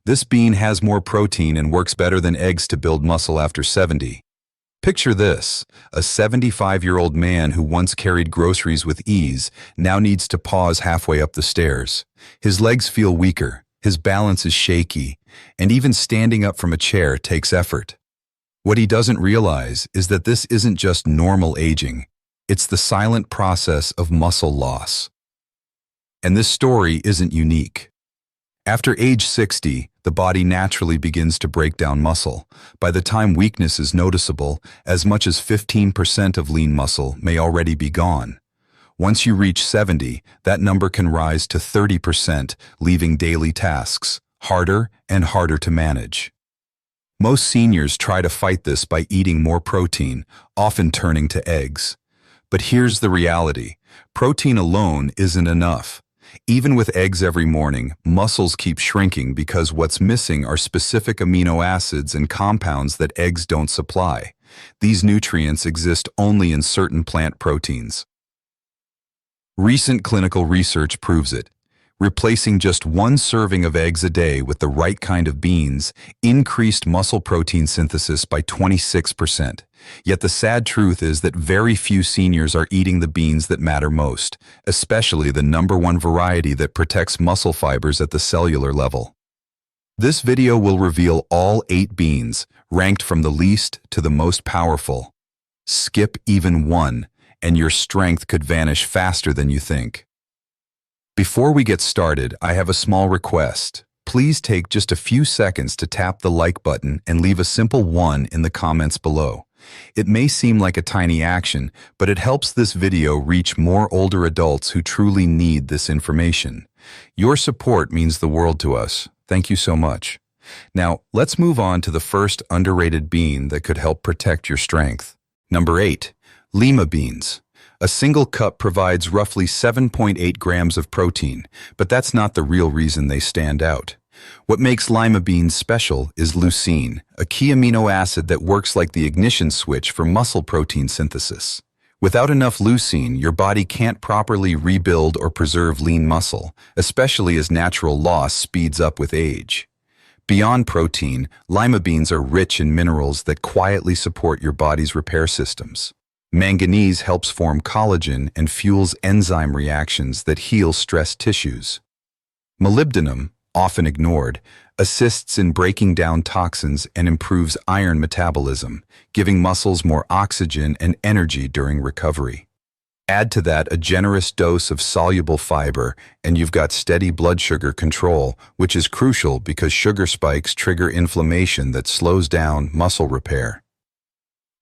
This bean has more protein and works better than eggs to build muscle after 70. Picture this, a 75-year-old man who once carried groceries with ease now needs to pause halfway up the stairs. His legs feel weaker, his balance is shaky, and even standing up from a chair takes effort. What he doesn't realize is that this isn't just normal aging, it's the silent process of muscle loss. And this story isn't unique. After age 60, the body naturally begins to break down muscle. By the time weakness is noticeable, as much as 15% of lean muscle may already be gone. Once you reach 70, that number can rise to 30%, leaving daily tasks harder and harder to manage. Most seniors try to fight this by eating more protein, often turning to eggs. But here's the reality. Protein alone isn't enough. Even with eggs every morning, muscles keep shrinking because what's missing are specific amino acids and compounds that eggs don't supply. These nutrients exist only in certain plant proteins. Recent clinical research proves it. Replacing just one serving of eggs a day with the right kind of beans increased muscle protein synthesis by 26%. Yet the sad truth is that very few seniors are eating the beans that matter most, especially the #1 variety that protects muscle fibers at the cellular level. This video will reveal all 8 beans, ranked from the least to the most powerful. Skip even one, and your strength could vanish faster than you think. Before we get started, I have a small request. Please take just a few seconds to tap the like button and leave a simple 1 in the comments below. It may seem like a tiny action, but it helps this video reach more older adults who truly need this information. Your support means the world to us. Thank you so much. Now, let's move on to the first underrated bean that could help protect your strength. Number 8. Lima beans. A single cup provides roughly 7.8 grams of protein, but that's not the real reason they stand out. What makes lima beans special is leucine, a key amino acid that works like the ignition switch for muscle protein synthesis. Without enough leucine, your body can't properly rebuild or preserve lean muscle, especially as natural loss speeds up with age. Beyond protein, lima beans are rich in minerals that quietly support your body's repair systems. Manganese helps form collagen and fuels enzyme reactions that heal stressed tissues. Molybdenum, often ignored, assists in breaking down toxins and improves iron metabolism, giving muscles more oxygen and energy during recovery. Add to that a generous dose of soluble fiber, and you've got steady blood sugar control, which is crucial because sugar spikes trigger inflammation that slows down muscle repair.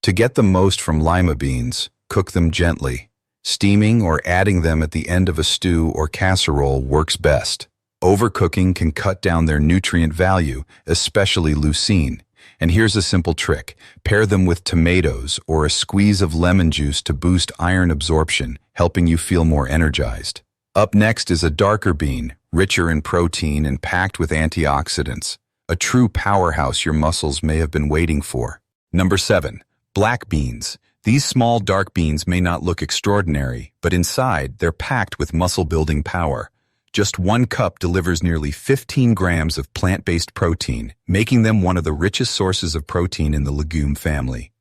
To get the most from lima beans, cook them gently. Steaming or adding them at the end of a stew or casserole works best. Overcooking can cut down their nutrient value, especially leucine. And here's a simple trick. Pair them with tomatoes or a squeeze of lemon juice to boost iron absorption, helping you feel more energized. Up next is a darker bean, richer in protein and packed with antioxidants. A true powerhouse your muscles may have been waiting for. Number 7. Black beans. These small dark beans may not look extraordinary, but inside they're packed with muscle-building power. Just 1 cup delivers nearly 15 grams of plant-based protein, making them one of the richest sources of protein in the legume family.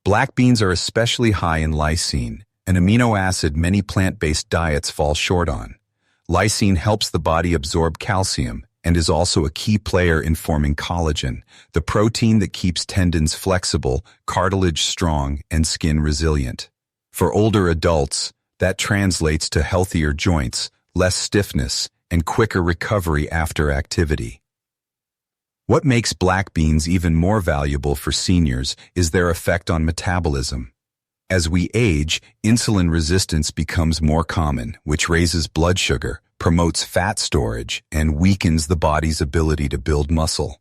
Black beans are especially high in lysine, an amino acid many plant-based diets fall short on. Lysine helps the body absorb calcium and is also a key player in forming collagen, the protein that keeps tendons flexible, cartilage strong, and skin resilient. For older adults, that translates to healthier joints, less stiffness, and quicker recovery after activity. What makes black beans even more valuable for seniors is their effect on metabolism. As we age, insulin resistance becomes more common, which raises blood sugar, promotes fat storage, and weakens the body's ability to build muscle.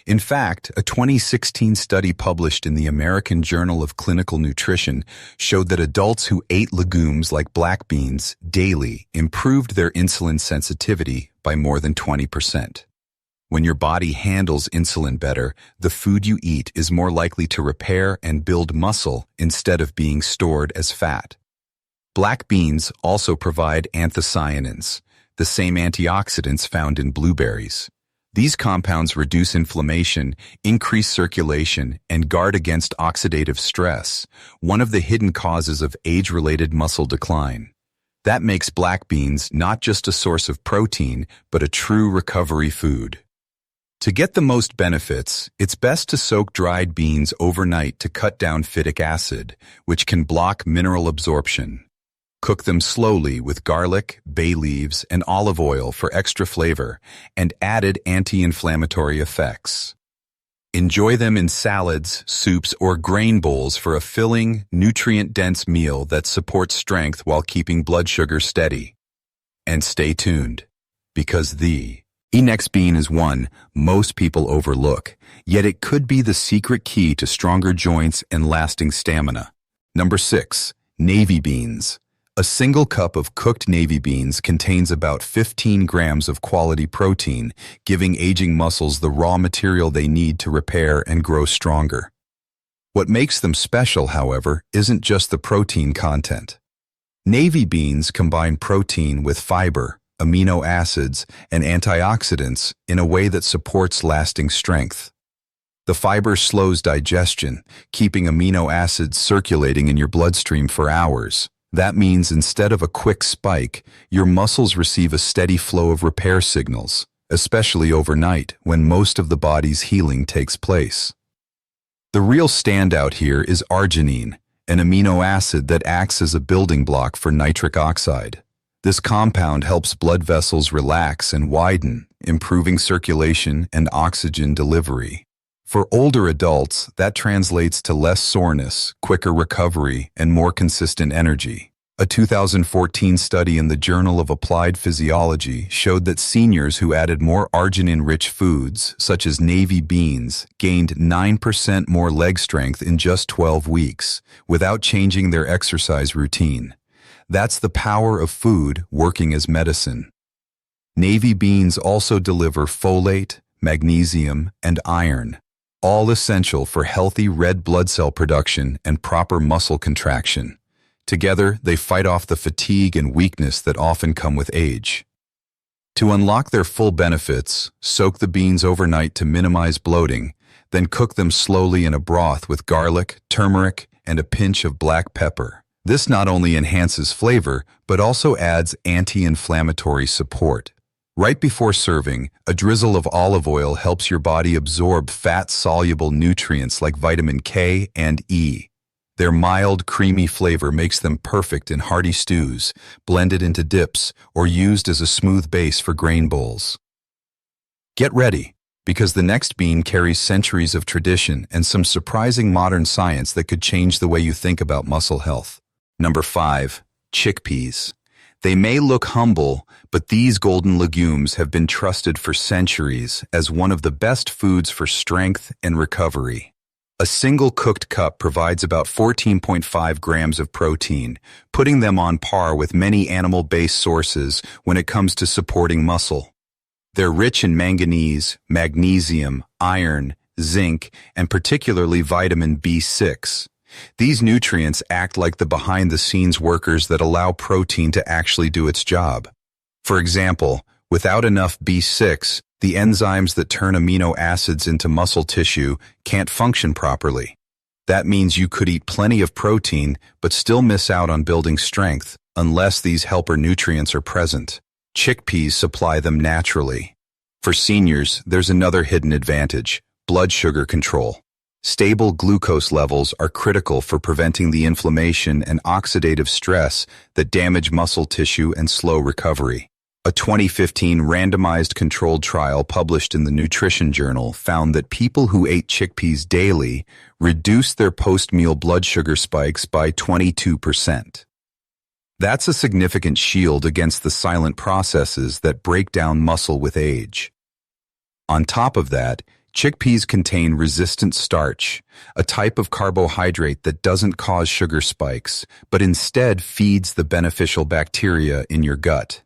In fact, a 2016 study published in the American Journal of Clinical Nutrition showed that adults who ate legumes like black beans daily improved their insulin sensitivity by more than 20%. When your body handles insulin better, the food you eat is more likely to repair and build muscle instead of being stored as fat. Black beans also provide anthocyanins, the same antioxidants found in blueberries. These compounds reduce inflammation, increase circulation, and guard against oxidative stress, one of the hidden causes of age-related muscle decline. That makes black beans not just a source of protein, but a true recovery food. To get the most benefits, it's best to soak dried beans overnight to cut down phytic acid, which can block mineral absorption. Cook them slowly with garlic, bay leaves, and olive oil for extra flavor and added anti-inflammatory effects. Enjoy them in salads, soups, or grain bowls for a filling, nutrient-dense meal that supports strength while keeping blood sugar steady. And stay tuned, because the next bean is one most people overlook, yet it could be the secret key to stronger joints and lasting stamina. Number 6. Navy beans. A single cup of cooked navy beans contains about 15 grams of quality protein, giving aging muscles the raw material they need to repair and grow stronger. What makes them special, however, isn't just the protein content. Navy beans combine protein with fiber, amino acids, and antioxidants in a way that supports lasting strength. The fiber slows digestion, keeping amino acids circulating in your bloodstream for hours. That means instead of a quick spike, your muscles receive a steady flow of repair signals, especially overnight when most of the body's healing takes place. The real standout here is arginine, an amino acid that acts as a building block for nitric oxide. This compound helps blood vessels relax and widen, improving circulation and oxygen delivery. For older adults, that translates to less soreness, quicker recovery, and more consistent energy. A 2014 study in the Journal of Applied Physiology showed that seniors who added more arginine-rich foods, such as navy beans, gained 9% more leg strength in just 12 weeks, without changing their exercise routine. That's the power of food working as medicine. Navy beans also deliver folate, magnesium, and iron, all essential for healthy red blood cell production and proper muscle contraction. Together, they fight off the fatigue and weakness that often come with age. To unlock their full benefits, soak the beans overnight to minimize bloating, then cook them slowly in a broth with garlic, turmeric, and a pinch of black pepper. This not only enhances flavor, but also adds anti-inflammatory support. Right before serving, a drizzle of olive oil helps your body absorb fat-soluble nutrients like vitamin K and E. Their mild, creamy flavor makes them perfect in hearty stews, blended into dips, or used as a smooth base for grain bowls. Get ready, because the next bean carries centuries of tradition and some surprising modern science that could change the way you think about muscle health. Number 5. Chickpeas. They may look humble, but these golden legumes have been trusted for centuries as one of the best foods for strength and recovery. A single cooked cup provides about 14.5 grams of protein, putting them on par with many animal-based sources when it comes to supporting muscle. They're rich in manganese, magnesium, iron, zinc, and particularly vitamin B6. These nutrients act like the behind-the-scenes workers that allow protein to actually do its job. For example, without enough B6, the enzymes that turn amino acids into muscle tissue can't function properly. That means you could eat plenty of protein but still miss out on building strength unless these helper nutrients are present. Chickpeas supply them naturally. For seniors, there's another hidden advantage: blood sugar control. Stable glucose levels are critical for preventing the inflammation and oxidative stress that damage muscle tissue and slow recovery. A 2015 randomized controlled trial published in the Nutrition Journal found that people who ate chickpeas daily reduced their post-meal blood sugar spikes by 22%. That's a significant shield against the silent processes that break down muscle with age. On top of that, chickpeas contain resistant starch, a type of carbohydrate that doesn't cause sugar spikes, but instead feeds the beneficial bacteria in your gut.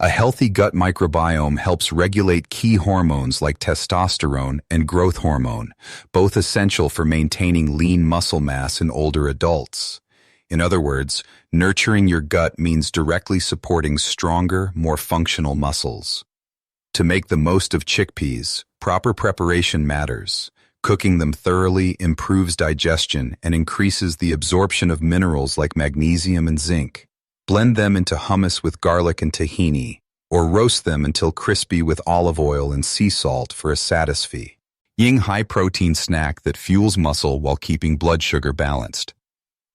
A healthy gut microbiome helps regulate key hormones like testosterone and growth hormone, both essential for maintaining lean muscle mass in older adults. In other words, nurturing your gut means directly supporting stronger, more functional muscles. To make the most of chickpeas, proper preparation matters. Cooking them thoroughly improves digestion and increases the absorption of minerals like magnesium and zinc. Blend them into hummus with garlic and tahini, or roast them until crispy with olive oil and sea salt for a satisfy. Ying high-protein snack that fuels muscle while keeping blood sugar balanced.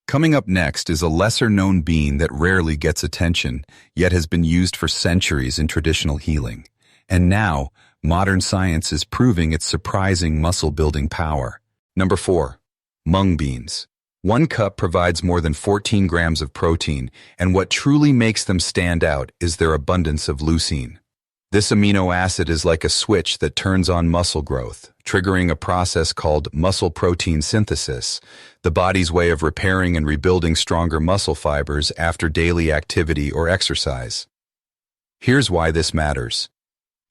Coming up next is a lesser-known bean that rarely gets attention, yet has been used for centuries in traditional healing. And now, modern science is proving its surprising muscle-building power. Number 4. Mung beans. 1 cup provides more than 14 grams of protein, and what truly makes them stand out is their abundance of leucine. This amino acid is like a switch that turns on muscle growth, triggering a process called muscle protein synthesis, the body's way of repairing and rebuilding stronger muscle fibers after daily activity or exercise. Here's why this matters.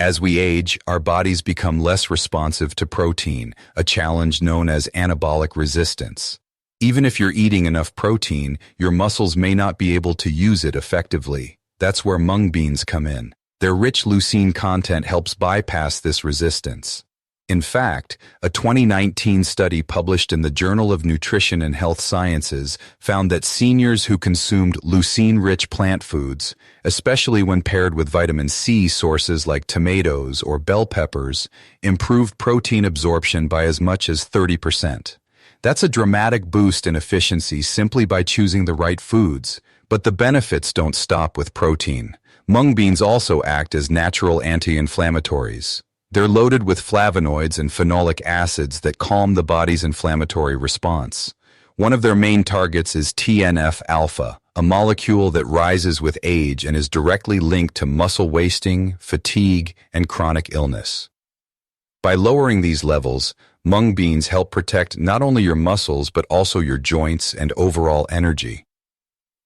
As we age, our bodies become less responsive to protein, a challenge known as anabolic resistance. Even if you're eating enough protein, your muscles may not be able to use it effectively. That's where mung beans come in. Their rich leucine content helps bypass this resistance. In fact, a 2019 study published in the Journal of Nutrition and Health Sciences found that seniors who consumed leucine-rich plant foods, especially when paired with vitamin C sources like tomatoes or bell peppers, improved protein absorption by as much as 30%. That's a dramatic boost in efficiency simply by choosing the right foods. But the benefits don't stop with protein. Mung beans also act as natural anti-inflammatories. They're loaded with flavonoids and phenolic acids that calm the body's inflammatory response. One of their main targets is TNF-alpha, a molecule that rises with age and is directly linked to muscle wasting, fatigue, and chronic illness. By lowering these levels, mung beans help protect not only your muscles but also your joints and overall energy.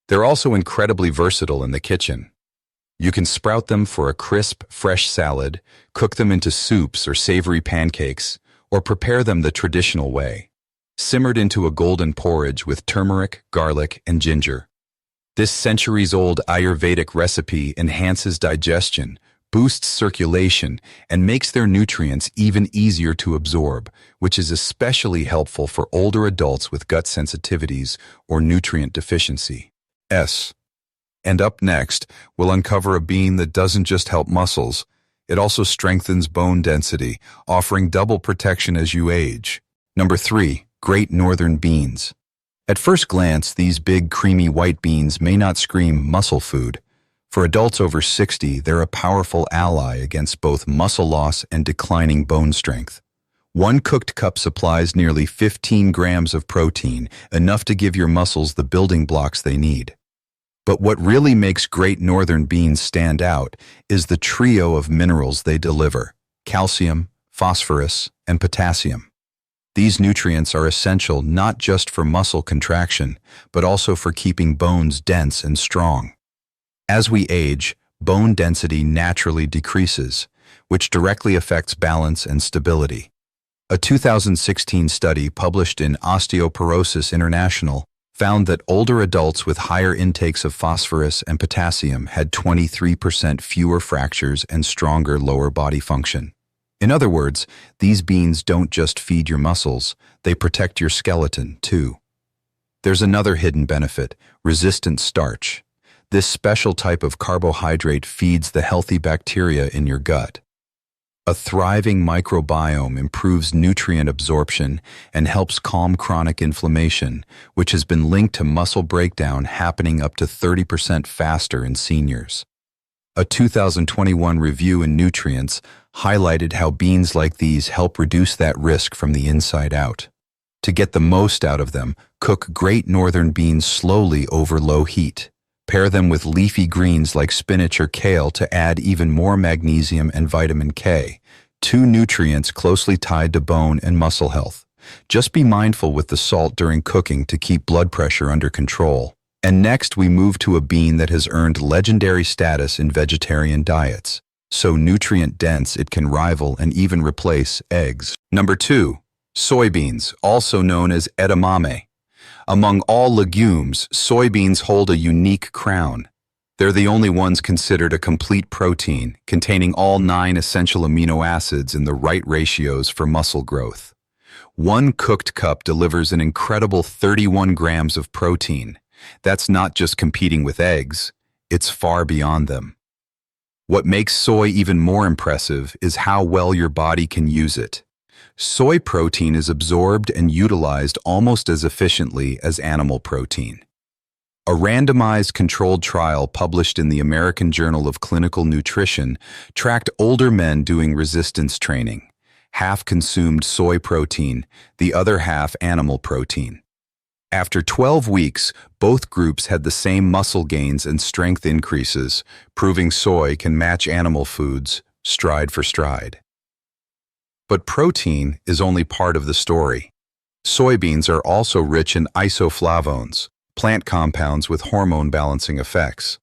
They're also incredibly versatile in the kitchen. You can sprout them for a crisp, fresh salad, cook them into soups or savory pancakes, or prepare them the traditional way, simmered into a golden porridge with turmeric, garlic, and ginger. This centuries-old Ayurvedic recipe enhances digestion, boosts circulation, and makes their nutrients even easier to absorb, which is especially helpful for older adults with gut sensitivities or nutrient deficiency. And up next, we'll uncover a bean that doesn't just help muscles, it also strengthens bone density, offering double protection as you age. Number 3. Great Northern Beans. At first glance, these big, creamy white beans may not scream muscle food. For adults over 60, they're a powerful ally against both muscle loss and declining bone strength. 1 cooked cup supplies nearly 15 grams of protein, enough to give your muscles the building blocks they need. But what really makes Great Northern Beans stand out is the trio of minerals they deliver: calcium, phosphorus, and potassium. These nutrients are essential not just for muscle contraction, but also for keeping bones dense and strong. As we age, bone density naturally decreases, which directly affects balance and stability. A 2016 study published in Osteoporosis International found that older adults with higher intakes of phosphorus and potassium had 23% fewer fractures and stronger lower body function. In other words, these beans don't just feed your muscles, they protect your skeleton, too. There's another hidden benefit: resistant starch. This special type of carbohydrate feeds the healthy bacteria in your gut. A thriving microbiome improves nutrient absorption and helps calm chronic inflammation, which has been linked to muscle breakdown happening up to 30% faster in seniors. A 2021 review in Nutrients highlighted how beans like these help reduce that risk from the inside out. To get the most out of them, cook Great Northern Beans slowly over low heat. Pair them with leafy greens like spinach or kale to add even more magnesium and vitamin K, 2 nutrients closely tied to bone and muscle health. Just be mindful with the salt during cooking to keep blood pressure under control. And next we move to a bean that has earned legendary status in vegetarian diets, so nutrient-dense it can rival and even replace eggs. Number 2. Soybeans, also known as edamame. Among all legumes, soybeans hold a unique crown. They're the only ones considered a complete protein, containing all 9 essential amino acids in the right ratios for muscle growth. One cooked cup delivers an incredible 31 grams of protein. That's not just competing with eggs, it's far beyond them. What makes soy even more impressive is how well your body can use it. Soy protein is absorbed and utilized almost as efficiently as animal protein. A randomized controlled trial published in the American Journal of Clinical Nutrition tracked older men doing resistance training. Half consumed soy protein, the other half animal protein. After 12 weeks, both groups had the same muscle gains and strength increases, proving soy can match animal foods, stride for stride. But protein is only part of the story. Soybeans are also rich in isoflavones, plant compounds with hormone-balancing effects.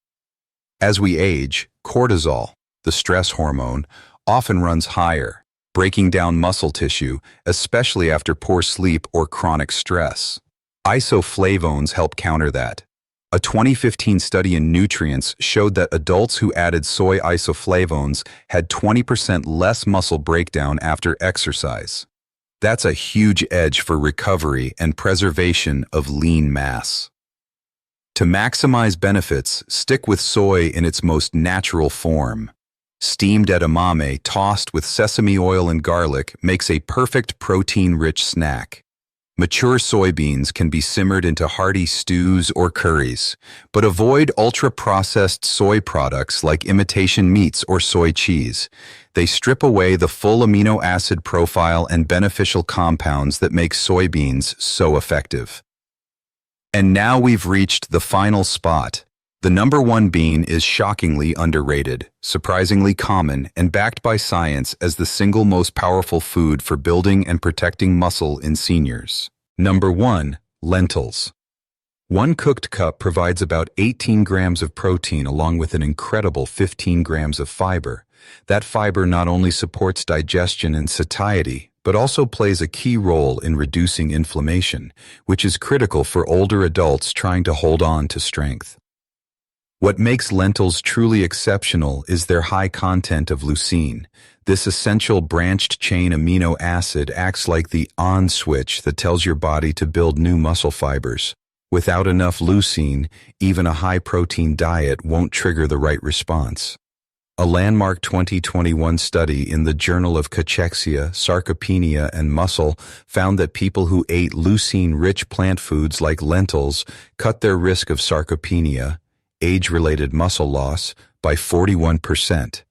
As we age, cortisol, the stress hormone, often runs higher, breaking down muscle tissue, especially after poor sleep or chronic stress. Isoflavones help counter that. A 2015 study in Nutrients showed that adults who added soy isoflavones had 20% less muscle breakdown after exercise. That's a huge edge for recovery and preservation of lean mass. To maximize benefits, stick with soy in its most natural form. Steamed edamame tossed with sesame oil and garlic makes a perfect protein-rich snack. Mature soybeans can be simmered into hearty stews or curries, but avoid ultra-processed soy products like imitation meats or soy cheese. They strip away the full amino acid profile and beneficial compounds that make soybeans so effective. And now we've reached the final spot. The number one bean is shockingly underrated, surprisingly common, and backed by science as the single most powerful food for building and protecting muscle in seniors. Number 1. Lentils. One cooked cup provides about 18 grams of protein along with an incredible 15 grams of fiber. That fiber not only supports digestion and satiety, but also plays a key role in reducing inflammation, which is critical for older adults trying to hold on to strength. What makes lentils truly exceptional is their high content of leucine. This essential branched-chain amino acid acts like the on switch that tells your body to build new muscle fibers. Without enough leucine, even a high-protein diet won't trigger the right response. A landmark 2021 study in the Journal of Cachexia, Sarcopenia, and Muscle found that people who ate leucine-rich plant foods like lentils cut their risk of sarcopenia, age-related muscle loss, by 41%.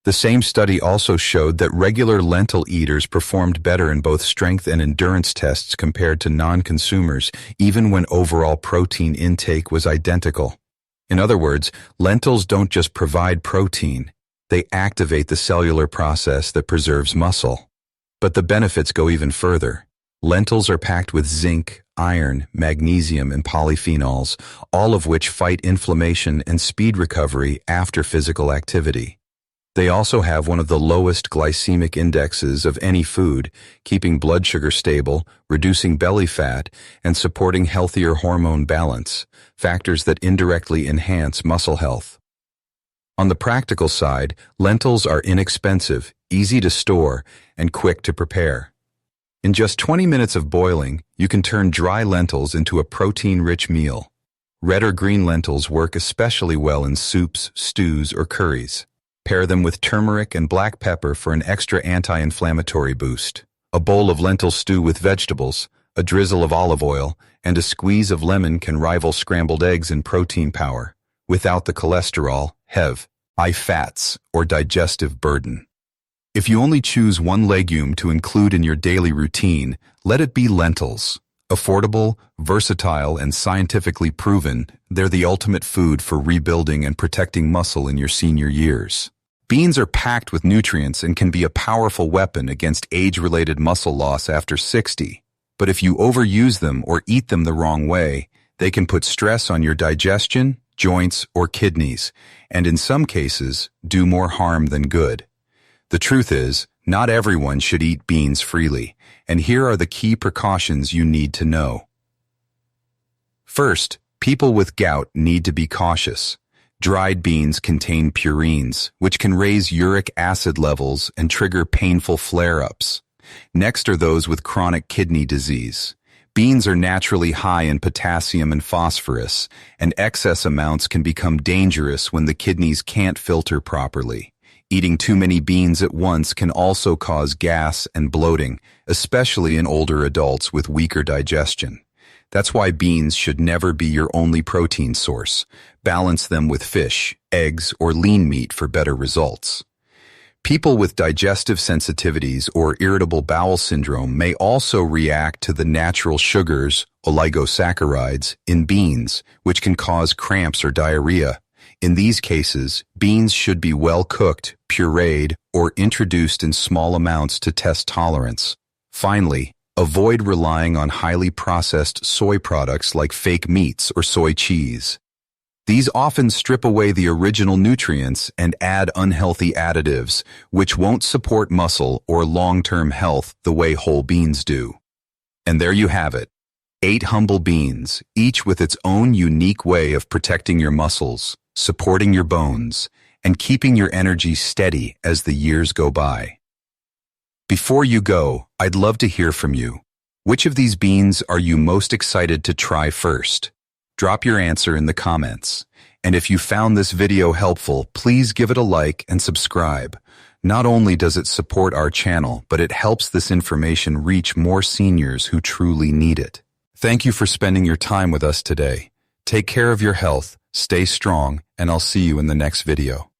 The same study also showed that regular lentil eaters performed better in both strength and endurance tests compared to non-consumers, even when overall protein intake was identical. In other words, lentils don't just provide protein, they activate the cellular process that preserves muscle. But the benefits go even further. Lentils are packed with zinc, iron, magnesium, and polyphenols, all of which fight inflammation and speed recovery after physical activity. They also have one of the lowest glycemic indexes of any food, keeping blood sugar stable, reducing belly fat, and supporting healthier hormone balance, factors that indirectly enhance muscle health. On the practical side, lentils are inexpensive, easy to store, and quick to prepare. In just 20 minutes of boiling, you can turn dry lentils into a protein-rich meal. Red or green lentils work especially well in soups, stews, or curries. Pair them with turmeric and black pepper for an extra anti-inflammatory boost. A bowl of lentil stew with vegetables, a drizzle of olive oil, and a squeeze of lemon can rival scrambled eggs in protein power, without the cholesterol, high fats, or digestive burden. If you only choose one legume to include in your daily routine, let it be lentils. Affordable, versatile, and scientifically proven, they're the ultimate food for rebuilding and protecting muscle in your senior years. Beans are packed with nutrients and can be a powerful weapon against age-related muscle loss after 60. But if you overuse them or eat them the wrong way, they can put stress on your digestion, joints, or kidneys, and in some cases, do more harm than good. The truth is, not everyone should eat beans freely, and here are the key precautions you need to know. First, people with gout need to be cautious. Dried beans contain purines, which can raise uric acid levels and trigger painful flare-ups. Next are those with chronic kidney disease. Beans are naturally high in potassium and phosphorus, and excess amounts can become dangerous when the kidneys can't filter properly. Eating too many beans at once can also cause gas and bloating, especially in older adults with weaker digestion. That's why beans should never be your only protein source. Balance them with fish, eggs, or lean meat for better results. People with digestive sensitivities or irritable bowel syndrome may also react to the natural sugars, oligosaccharides, in beans, which can cause cramps or diarrhea. In these cases, beans should be well cooked, pureed, or introduced in small amounts to test tolerance. Finally, avoid relying on highly processed soy products like fake meats or soy cheese. These often strip away the original nutrients and add unhealthy additives, which won't support muscle or long-term health the way whole beans do. And there you have it. 8 humble beans, each with its own unique way of protecting your muscles, supporting your bones, and keeping your energy steady as the years go by. Before you go, I'd love to hear from you. Which of these beans are you most excited to try first? Drop your answer in the comments. And if you found this video helpful, please give it a like and subscribe. Not only does it support our channel, but it helps this information reach more seniors who truly need it. Thank you for spending your time with us today. Take care of your health, stay strong, and I'll see you in the next video.